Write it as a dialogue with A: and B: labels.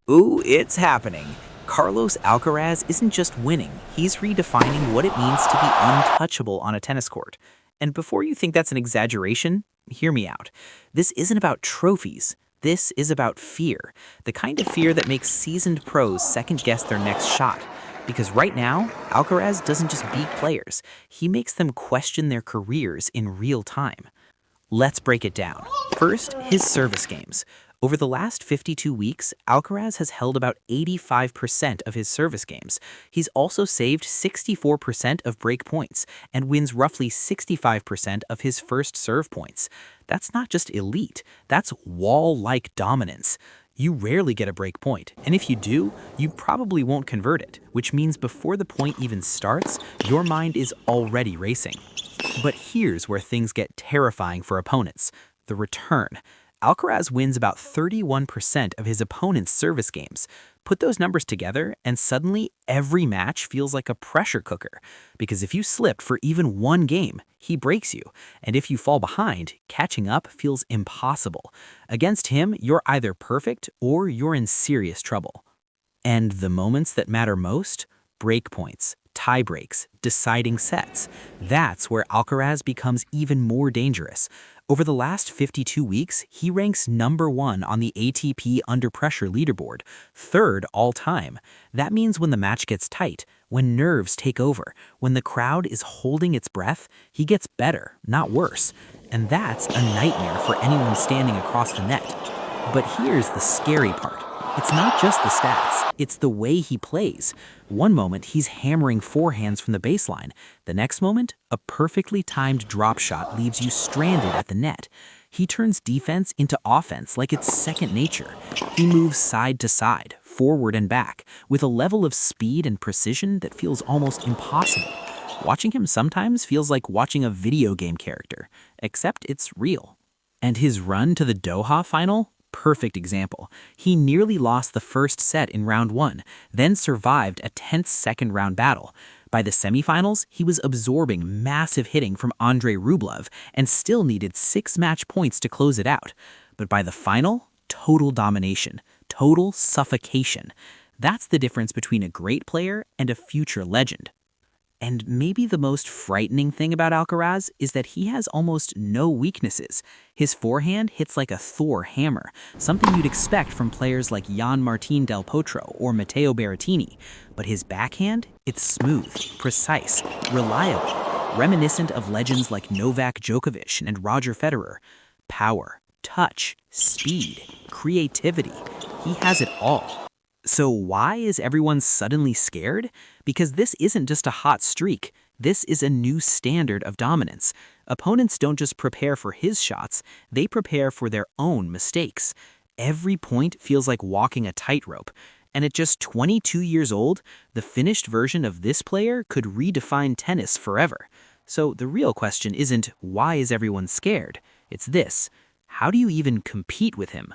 A: Ooh, it's happening. Carlos Alcaraz isn't just winning, he's redefining what it means to be untouchable on a tennis court. And before you think that's an exaggeration, hear me out. This isn't about trophies. This is about fear. The kind of fear that makes seasoned pros second guess their next shot. Because right now, Alcaraz doesn't just beat players, he makes them question their careers in real time. Let's break it down. First, his service games. Over the last 52 weeks, Alcaraz has held about 85% of his service games. He's also saved 64% of break points and wins roughly 65% of his first serve points. That's not just elite, that's wall-like dominance. You rarely get a break point, and if you do, you probably won't convert it, which means before the point even starts, your mind is already racing. But here's where things get terrifying for opponents: the return. Alcaraz wins about 31% of his opponent's service games. Put those numbers together, and suddenly every match feels like a pressure cooker. Because if you slip for even one game, he breaks you. And if you fall behind, catching up feels impossible. Against him, you're either perfect or you're in serious trouble. And the moments that matter most? Break points, tie breaks, deciding sets. That's where Alcaraz becomes even more dangerous. Over the last 52 weeks, he ranks #1 on the ATP under pressure leaderboard, third all time. That means when the match gets tight, when nerves take over, when the crowd is holding its breath, he gets better, not worse. And that's a nightmare for anyone standing across the net. But here's the scary part. It's not just the stats, it's the way he plays. One moment, he's hammering forehands from the baseline. The next moment, a perfectly timed drop shot leaves you stranded at the net. He turns defense into offense like it's second nature. He moves side to side, forward and back, with a level of speed and precision that feels almost impossible. Watching him sometimes feels like watching a video game character, except it's real. And his run to the Doha final? Perfect example. He nearly lost the first set in round 1, then survived a tense second round battle. By the semifinals, he was absorbing massive hitting from Andrei Rublev and still needed 6 match points to close it out. But by the final, total domination, total suffocation. That's the difference between a great player and a future legend. And maybe the most frightening thing about Alcaraz is that he has almost no weaknesses. His forehand hits like a Thor hammer, something you'd expect from players like Jan del Potro or Matteo Berrittini. But his backhand, it's smooth, precise, reliable, reminiscent of legends like Novak Djokovic and Roger Federer. Power, touch, speed, creativity. He has it all. So why is everyone suddenly scared? Because this isn't just a hot streak. This is a new standard of dominance. Opponents don't just prepare for his shots, they prepare for their own mistakes. Every point feels like walking a tightrope. And at just 22 years old, the finished version of this player could redefine tennis forever. So the real question isn't, why is everyone scared? It's this: how do you even compete with him?